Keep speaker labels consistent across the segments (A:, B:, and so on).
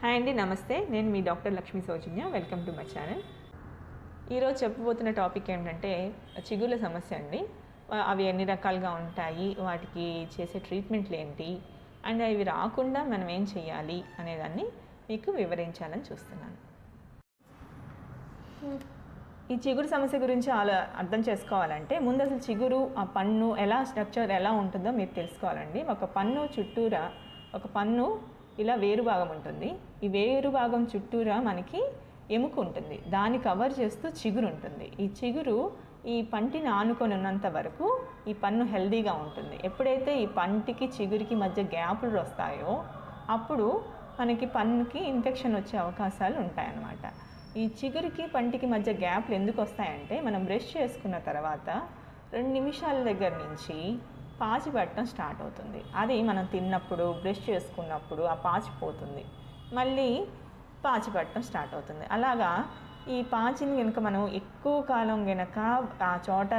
A: Hi అండి, నమస్తే. నేను మీ doctor Lakshmi Soujanya. Welcome to my channel. ఈరోజు చెప్పబోతున్న టాపిక్ ఏంటంటే చిగుళ్ళ సమస్య అండి. అవి ఎన్ని రకాలుగా ఉంటాయి, వాటికి చేసే ట్రీట్మెంట్లు ఏంటి, అండ్ అవి రాకుండా మనం ఏం చేయాలి అనేదాన్ని మీకు వివరించాలని చూస్తున్నాను. ఈ చిగురు సమస్య గురించి అర్థం చేసుకోవాలంటే ముందు అసలు చిగురు, ఆ పన్ను స్ట్రక్చర్ ఎలా ఉంటుందో మీరు తెలుసుకోవాలండి. ఒక పన్ను చుట్టూరా ఒక పన్ను ఇలా వేరు భాగం ఉంటుంది. ఈ వేరు భాగం చుట్టూరా మనకి ఎముక ఉంటుంది. దాన్ని కవర్ చేస్తూ చిగురు ఉంటుంది. ఈ చిగురు ఈ పంటిని ఆనుకొని ఉన్నంత వరకు ఈ పన్ను హెల్దీగా ఉంటుంది. ఎప్పుడైతే ఈ పంటికి చిగురికి మధ్య గ్యాపులు వస్తాయో అప్పుడు మనకి పన్నుకి ఇన్ఫెక్షన్ వచ్చే అవకాశాలు ఉంటాయన్నమాట. ఈ చిగురికి పంటికి మధ్య గ్యాప్లు ఎందుకు వస్తాయంటే మనం బ్రష్ చేసుకున్న తర్వాత 2 నిమిషాల దగ్గర నుంచి పాచి పట్టడం స్టార్ట్ అవుతుంది. అది మనం తిన్నప్పుడు, బ్రష్ చేసుకున్నప్పుడు ఆ పాచి పోతుంది, మళ్ళీ పాచి పట్టడం స్టార్ట్ అవుతుంది. అలాగా ఈ పాచిని కనుక మనం ఎక్కువ కాలం కనుక ఆ చోట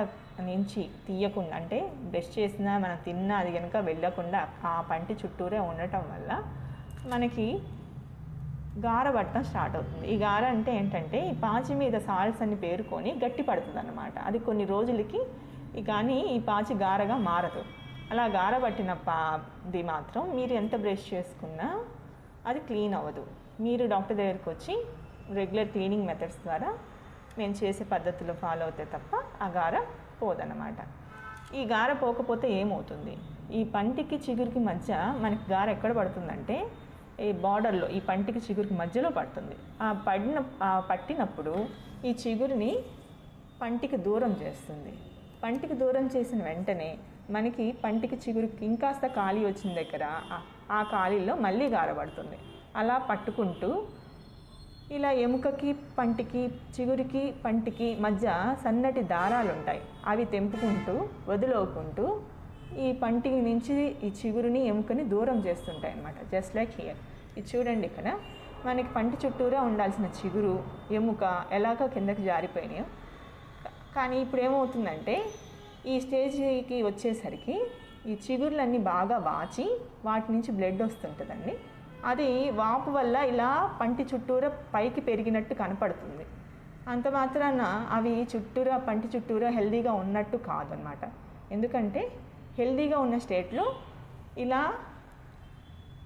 A: నుంచి తీయకుండా, అంటే బ్రష్ చేసినా మనం తిన్నా అది కనుక వెళ్ళకుండా ఆ పంటి చుట్టూరే ఉండటం వల్ల మనకి గార పట్టడం స్టార్ట్ అవుతుంది. ఈ గార అంటే ఏంటంటే ఈ పాచి మీద సాల్ట్స్ అన్ని పేరుకొని గట్టి పడుతుంది అన్నమాట. అది కొన్ని రోజులకి కానీ ఈ పాచి గారగా మారదు. అలా గార పట్టినది మాత్రం మీరు ఎంత బ్రష్ చేసుకున్నా అది క్లీన్ అవ్వదు. మీరు డాక్టర్ దగ్గరికి వచ్చి రెగ్యులర్ క్లీనింగ్ మెథడ్స్ ద్వారా నేను చేసే పద్ధతులు ఫాలో అవుతే తప్ప ఆ గార పోదన్నమాట. ఈ గార పోకపోతే ఏమవుతుంది, ఈ పంటికి చిగురికి మధ్య మనకి గార ఎక్కడ పడుతుందంటే ఈ బార్డర్లో, ఈ పంటికి చిగురికి మధ్యలో పడుతుంది. పట్టినప్పుడు ఈ చిగురిని పంటికి దూరం చేస్తుంది. పంటికి దూరం చేసిన వెంటనే మనకి పంటికి చిగురికి ఇంకాస్త ఖాళీ వచ్చిన దగ్గర ఆ ఖాళీలో మళ్ళీ గారపడుతుంది. అలా పట్టుకుంటూ ఇలా ఎముకకి, పంటికి, చిగురికి, పంటికి మధ్య సన్నటి దారాలు ఉంటాయి. అవి తెంపుకుంటూ వదులుకుంటూ ఈ పంటికి నుంచి ఈ చిగురుని, ఎముకని దూరం చేస్తుంటాయి అన్నమాట. Just like here. ఇది చూడండి, ఇక్కడ మనకి పంటి చుట్టూరా ఉండాల్సిన చిగురు, ఎముక ఎలాగో కిందకి జారిపోయినాయో. కానీ ఇప్పుడు ఏమవుతుందంటే ఈ స్టేజ్కి వచ్చేసరికి ఈ చిగుర్లన్నీ బాగా వాచి వాటి నుంచి బ్లడ్ వస్తుంటుందండి. అది వాపు వల్ల ఇలా పంటి చుట్టూరా పైకి పెరిగినట్టు కనపడుతుంది. అంత మాత్రాన అవి చుట్టూరా, పంటి చుట్టూరా హెల్దీగా ఉన్నట్టు కాదనమాట. ఎందుకంటే హెల్దీగా ఉన్న స్టేట్లో ఇలా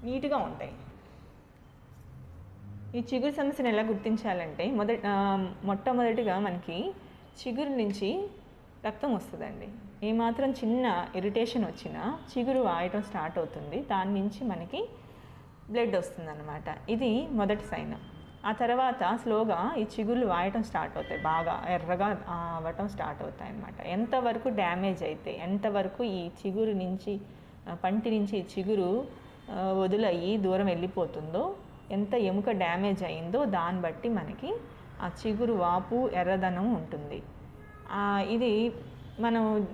A: నీట్గా ఉంటాయి. ఈ చిగురు సమస్యను ఎలా గుర్తించాలంటే మొట్టమొదటిగా మనకి చిగురు నుంచి రక్తం వస్తుందండి. ఏమాత్రం చిన్న ఇరిటేషన్ వచ్చినా చిగురు వాయటం స్టార్ట్ అవుతుంది. దాని నుంచి మనకి బ్లడ్ వస్తుందన్నమాట. ఇది మొదటి సైన్. ఆ తర్వాత స్లోగా ఈ చిగుళ్ళు వాయటం స్టార్ట్ అవుతాయి, బాగా ఎర్రగా అవ్వటం స్టార్ట్ అవుతాయి అన్నమాట. ఎంతవరకు డ్యామేజ్ అయితే, ఎంతవరకు ఈ చిగురు నుంచి, పంటి నుంచి ఈ చిగురు వదులయ్యి దూరం వెళ్ళిపోతుందో, ఎంత ఎముక డ్యామేజ్ అయిందో దాన్ని బట్టి మనకి ఆ చిగురు వాపు, ఎర్రదనం ఉంటుంది. ఇది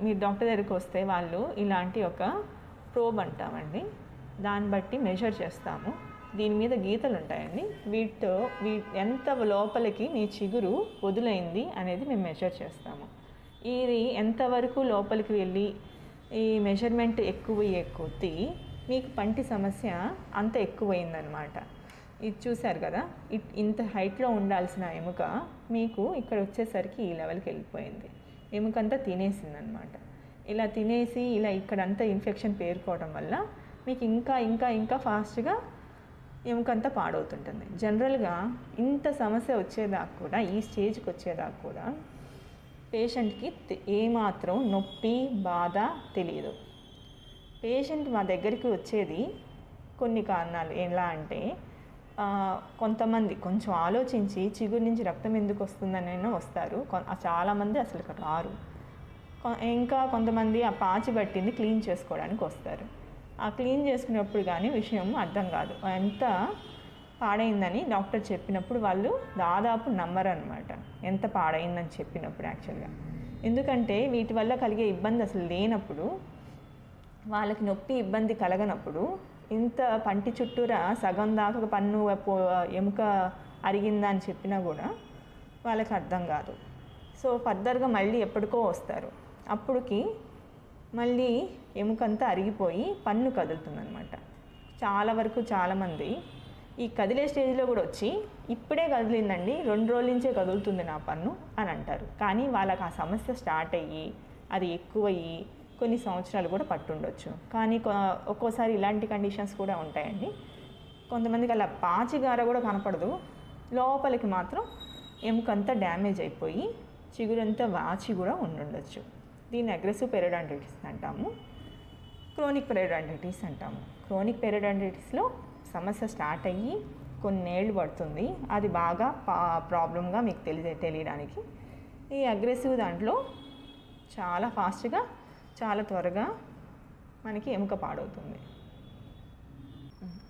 A: మీరు డాక్టర్ దగ్గరికి వస్తే వాళ్ళు ఇలాంటి ఒక ప్రోబ్ అంటామండి, దాన్ని బట్టి మెజర్ చేస్తాము. దీని మీద గీతలు ఉంటాయండి. వీటితో ఎంత లోపలికి మీ చిగురు వదులైంది అనేది మేము మెజర్ చేస్తాము. ఇది ఎంతవరకు లోపలికి వెళ్ళి ఈ మెజర్మెంట్ ఎక్కువయ్యే కొద్దీ మీకు పంటి సమస్య అంత ఎక్కువైందనమాట. ఇది చూశారు కదా, ఇంత హైట్లో ఉండాల్సిన ఎముక మీకు ఇక్కడ వచ్చేసరికి ఈ లెవెల్కి వెళ్ళిపోయింది. ఎముక అంతా తినేసిందనమాట. ఇలా తినేసి ఇలా ఇక్కడంతా ఇన్ఫెక్షన్ పేరుకోవడం వల్ల మీకు ఇంకా ఇంకా ఇంకా ఫాస్ట్గా ఎముక అంతా పాడవుతుంటుంది. జనరల్గా ఇంత సమస్య వచ్చేదాకా కూడా, ఈ స్టేజ్కి వచ్చేదాకా కూడా పేషెంట్కి ఏమాత్రం నొప్పి, బాధ తెలియదు. పేషెంట్ మా దగ్గరికి వచ్చేది కొన్ని కారణాలు. ఎలా అంటే కొంతమంది కొంచెం ఆలోచించి చిగురు నుంచి రక్తం ఎందుకు వస్తుందనైనా వస్తారు. చాలామంది అసలు ఇక్కడ రారు. ఇంకా కొంతమంది ఆ పాచి పట్టింది క్లీన్ చేసుకోవడానికి వస్తారు. ఆ క్లీన్ చేసుకున్నప్పుడు కానీ విషయం అర్థం కాదు. ఎంత పాడైందని డాక్టర్ చెప్పినప్పుడు వాళ్ళు దాదాపు నమ్మరు అనమాట, ఎంత పాడైందని చెప్పినప్పుడు యాక్చువల్గా. ఎందుకంటే వీటి వల్ల కలిగే ఇబ్బంది అసలు లేనప్పుడు, వాళ్ళకి నొప్పి, ఇబ్బంది కలగనప్పుడు ఇంత పంటి చుట్టూరా సగం దాకా పన్ను, ఎముక అరిగిందా అని చెప్పినా కూడా వాళ్ళకి అర్థం కాదు. సో ఫర్దర్గా మళ్ళీ ఎప్పటికో వస్తారు. అప్పటికి మళ్ళీ ఎముకంతా అరిగిపోయి పన్ను కదులుతుందనమాట. చాలా వరకు చాలామంది ఈ కదిలే స్టేజ్లో కూడా వచ్చి ఇప్పుడే కదిలిందండి, 2 రోజుల నుంచే కదులుతుంది నా పన్ను అని అంటారు. కానీ వాళ్ళకి ఆ సమస్య స్టార్ట్ అయ్యి అది ఎక్కువయ్యి కొన్ని సంవత్సరాలు కూడా పట్టుండొచ్చు. కానీ ఒక్కోసారి ఇలాంటి కండిషన్స్ కూడా ఉంటాయండి. కొంతమందికి అలా పాచిగార కూడా కనపడదు, లోపలికి మాత్రం ఎముకంతా డ్యామేజ్ అయిపోయి చిగురంతా వాచి కూడా ఉండుండొచ్చు. దీన్ని అగ్రెసివ్ పెరియోడాంటిటిస్ అంటాము, క్రోనిక్ పెరియోడాంటిటిస్ అంటాము. క్రోనిక్ పెరియోడాంటిటిస్లో సమస్య స్టార్ట్ అయ్యి కొన్నేళ్ళు పడుతుంది, అది బాగా ప్రాబ్లంగా మీకు తెలియడానికి. ఈ అగ్రెసివ్ దాంట్లో చాలా ఫాస్ట్గా, చాలా త్వరగా మనకి ఎముక పాడవుతుంది.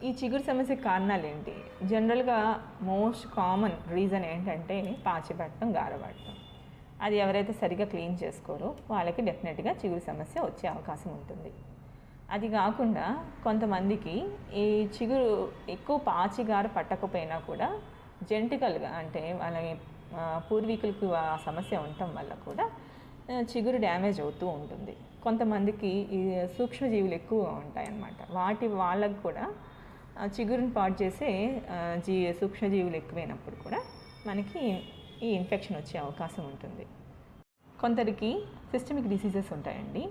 A: ఈ చిగురు సమస్యకి కారణాలు ఏంటి? జనరల్గా మోస్ట్ కామన్ రీజన్ ఏంటంటే పాచి పట్టడం, గారపడటం. అది ఎవరైతే సరిగ్గా క్లీన్ చేసుకోరో వాళ్ళకి డెఫినెట్గా చిగురు సమస్య వచ్చే అవకాశం ఉంటుంది. అది కాకుండా కొంతమందికి ఈ చిగురు ఎక్కువ పాచి గార పట్టకపోయినా కూడా జెనెటికల్గా అంటే వాళ్ళ పూర్వీకులకు ఆ సమస్య ఉండటం వల్ల కూడా చిగురు డ్యామేజ్ అవుతూ ఉంటుంది. కొంతమందికి ఈ సూక్ష్మజీవులు ఎక్కువగా ఉంటాయన్నమాట, వాళ్ళకు కూడా చిగురుని పాడు చేసే సూక్ష్మజీవులు ఎక్కువైనప్పుడు కూడా మనకి ఈ ఇన్ఫెక్షన్ వచ్చే అవకాశం ఉంటుంది. కొందరికి సిస్టమిక్ డిసీజెస్ ఉంటాయండి,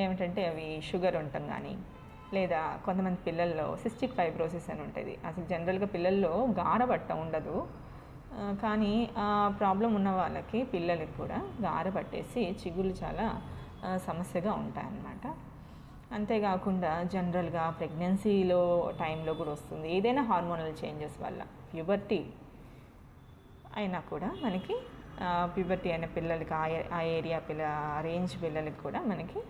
A: ఏమిటంటే అవి షుగర్ ఉండటం కానీ, లేదా కొంతమంది పిల్లల్లో సిస్టిక్ ఫైబ్రోసిస్ అని ఉంటుంది. అసలు జనరల్గా పిల్లల్లో గారబట్టం ఉండదు, కానీ ఆ ప్రాబ్లం ఉన్న వాళ్ళకి పిల్లలకి కూడా గారబట్టేసి చిగుళ్ళు చాలా సమస్యగా ఉంటాయన్నమాట. అంతేకాకుండా జనరల్గా ప్రెగ్నెన్సీలో టైంలో కూడా వస్తుంది, ఏదైనా హార్మోనల్ చేంజెస్ వల్ల. ప్యూబర్టీ అయినా కూడా మనకి ప్యూబర్టీ అయిన పిల్లలకి ఆ ఏరియా రేంజ్ పిల్లలకి కూడా మనకి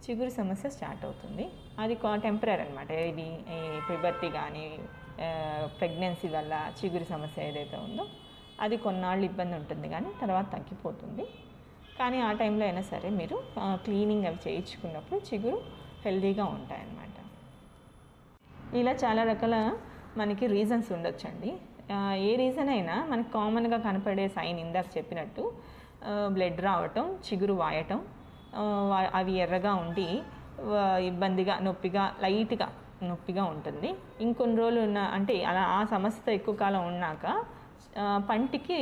A: చిగురు సమస్య స్టార్ట్ అవుతుంది. అది టెంపరీ అనమాట. ఇది ఈ ప్యూబర్టీ కానీ ప్రెగ్నెన్సీ వల్ల చిగురు సమస్య ఏదైతే ఉందో అది కొన్నాళ్ళు ఇబ్బంది ఉంటుంది, కానీ తర్వాత తగ్గిపోతుంది. కానీ ఆ టైంలో అయినా సరే మీరు క్లీనింగ్ అవి చేయించుకున్నప్పుడు చిగురు హెల్తీగా ఉంటాయన్నమాట. ఇలా చాలా రకాల మనకి రీజన్స్ ఉండొచ్చండి. ఏ రీజన్ అయినా మనకి కామన్గా కనపడే సైన్ ఇందాక చెప్పినట్టు బ్లడ్ రావటం, చిగురు వాయటం, అవి ఎర్రగా ఉండి ఇబ్బందిగా, నొప్పిగా, లైట్గా నొప్పిగా ఉంటుంది. ఇంకొన్ని రోజులు అంటే అలా ఆ సమస్యతో ఎక్కువ కాలం ఉన్నాక పంటికి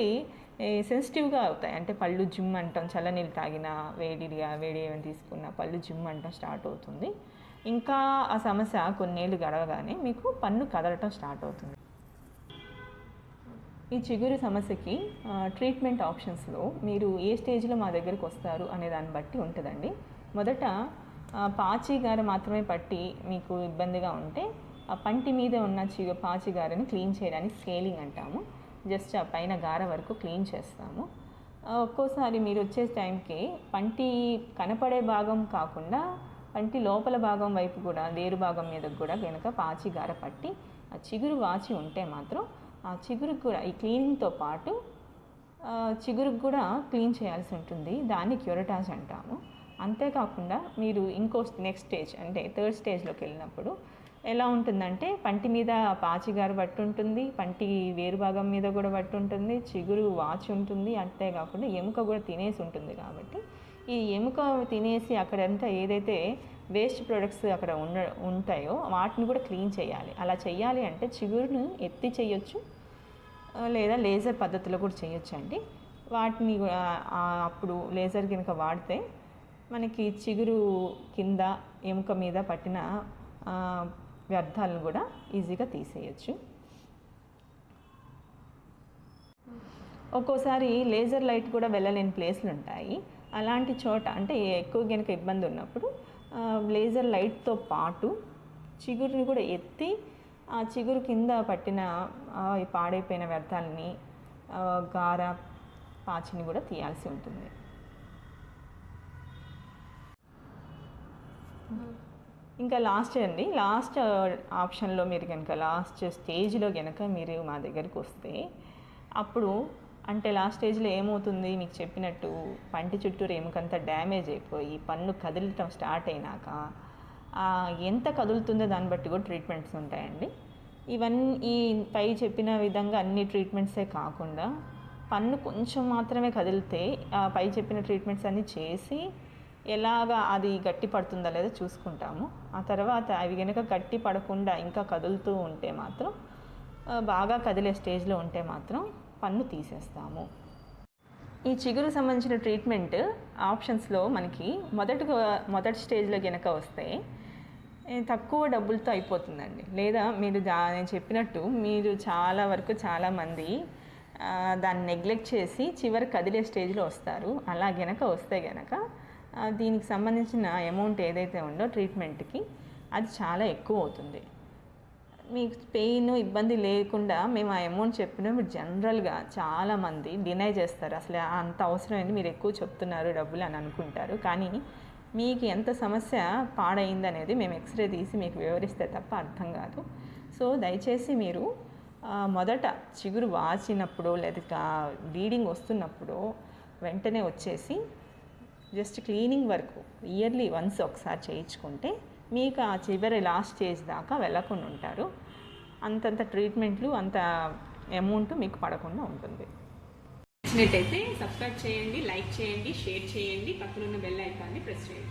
A: సెన్సిటివ్గా అవుతాయి. అంటే పళ్ళు జిమ్ అంటాం, చల్లనీళ్ళు తాగినా, వేడి ఏమైనా తీసుకున్నా పళ్ళు జిమ్ అంటాం స్టార్ట్ అవుతుంది. ఇంకా ఆ సమస్య కొన్నేళ్ళు గడవగానే మీకు పన్ను కదలటం స్టార్ట్ అవుతుంది. ఈ చిగురు సమస్యకి ట్రీట్మెంట్ ఆప్షన్స్లో మీరు ఏ స్టేజ్లో మా దగ్గరికి వస్తారు అనే దాన్ని బట్టి ఉంటుందండి. మొదట పాచిగార మాత్రమే పట్టి మీకు ఇబ్బందిగా ఉంటే ఆ పంటి మీద ఉన్న పాచిగారని క్లీన్ చేయడానికి స్కేలింగ్ అంటాము. జస్ట్ ఆ పైన గార వరకు క్లీన్ చేస్తాము. ఒక్కోసారి మీరు వచ్చే టైంకి పంటి కనపడే భాగం కాకుండా పంటి లోపల భాగం వైపు కూడా, వేరు భాగం మీద కూడా కనుక పాచి గార పట్టి ఆ చిగురు వాచి ఉంటే మాత్రం ఆ చిగురుకు కూడా ఈ క్లీనింగ్తో పాటు చిగురుకు కూడా క్లీన్ చేయాల్సి ఉంటుంది. దాన్ని క్యూరటాజ్ అంటాము. అంతేకాకుండా మీరు నెక్స్ట్ స్టేజ్ అంటే 3rd స్టేజ్లోకి వెళ్ళినప్పుడు ఎలా ఉంటుందంటే పంటి మీద పాచిగారు పట్టు ఉంటుంది, పంటి వేరు భాగం మీద కూడా పట్టు ఉంటుంది, చిగురు వాచి ఉంటుంది. అంతేకాకుండా ఎముక కూడా తినేసి ఉంటుంది. కాబట్టి ఈ ఎముక తినేసి అక్కడంతా ఏదైతే వేస్ట్ ప్రొడక్ట్స్ అక్కడ ఉంటాయో వాటిని కూడా క్లీన్ చేయాలి. అలా చేయాలి అంటే చిగురును ఎత్తి చేయొచ్చు, లేదా లేజర్ పద్ధతిలో కూడా చేయొచ్చు అండి. వాటిని అప్పుడు లేజర్ కనుక వాడితే మనకి చిగురు కింద ఎముక మీద పట్టిన వ్యర్థాలను కూడా ఈజీగా తీసేయచ్చు. ఒక్కోసారి లేజర్ లైట్ కూడా వెళ్ళలేని ప్లేస్లు ఉంటాయి. అలాంటి చోట అంటే ఎక్కువ కనుక ఇబ్బంది ఉన్నప్పుడు లేజర్ లైట్తో పాటు చిగురుని కూడా ఎత్తి ఆ చిగురు కింద పట్టిన పాడైపోయిన వ్యర్థాలని, గార, పాచిని కూడా తీయాల్సి ఉంటుంది. ఇంకా లాస్ట్ ఆప్షన్లో మీరు కనుక లాస్ట్ స్టేజ్లో కనుక మీరు మా దగ్గరికి వస్తే అప్పుడు అంటే లాస్ట్ స్టేజ్లో ఏమవుతుంది, మీకు చెప్పినట్టు పంటి చుట్టూరు ఎముకంతా డ్యామేజ్ అయిపోయి పన్ను కదలటం స్టార్ట్ అయినాక ఎంత కదులుతుందో దాన్ని బట్టి కూడా ట్రీట్మెంట్స్ ఉంటాయండి. ఈ పై చెప్పిన విధంగా అన్ని ట్రీట్మెంట్సే కాకుండా పన్ను కొంచెం మాత్రమే కదిలితే పై చెప్పిన ట్రీట్మెంట్స్ అన్నీ చేసి ఎలాగా అది గట్టి పడుతుందా లేదో చూసుకుంటాము. ఆ తర్వాత అవి కనుక గట్టి పడకుండా ఇంకా కదులుతూ ఉంటే మాత్రం బాగా కదిలే స్టేజ్లో ఉంటే మాత్రం పన్ను తీసేస్తాము. ఈ చిగురు సంబంధించిన ట్రీట్మెంట్ ఆప్షన్స్లో మనకి మొదటి స్టేజ్లో గనక వస్తే తక్కువ డబ్బులతో అయిపోతుందండి. లేదా మీరు నేను చెప్పినట్టు మీరు చాలామంది దాన్ని నెగ్లెక్ట్ చేసి చివరి కదిలే స్టేజ్లో వస్తారు. అలా గనక వస్తే గనక దీనికి సంబంధించిన అమౌంట్ ఏదైతే ఉందో ట్రీట్మెంట్కి అది చాలా ఎక్కువ అవుతుంది. మీకు పెయిన్ ఇబ్బంది లేకుండా మేము ఆ అమౌంట్ చెప్పినప్పుడు జనరల్గా చాలామంది డినై చేస్తారు. అసలు అంత అవసరమైంది, మీరు ఎక్కువ చెప్తున్నారు డబ్బులు అని అనుకుంటారు. కానీ మీకు ఎంత సమస్య పాడైంది అనేది మేము ఎక్స్రే తీసి మీకు వివరిస్తే తప్ప అర్థం కాదు. సో దయచేసి మీరు మొదట చిగురు వాచినప్పుడు లేదా బ్లీడింగ్ వస్తున్నప్పుడు వెంటనే వచ్చేసి జస్ట్ క్లీనింగ్ వరకు ఇయర్లీ వన్స్ ఒకసారి చేయించుకుంటే మీకు ఆ చివరి లాస్ట్ స్టేజ్ దాకా వెళ్ళకుండా ఉంటారు. అంతంత ట్రీట్మెంట్లు అంత అమౌంట్ మీకు పడకుండా ఉంటుంది.
B: నచ్చినట్టయితే సబ్స్క్రైబ్ చేయండి, లైక్ చేయండి, షేర్ చేయండి, పక్కనున్న బెల్ ఐకాన్ని ప్రెస్ చేయండి.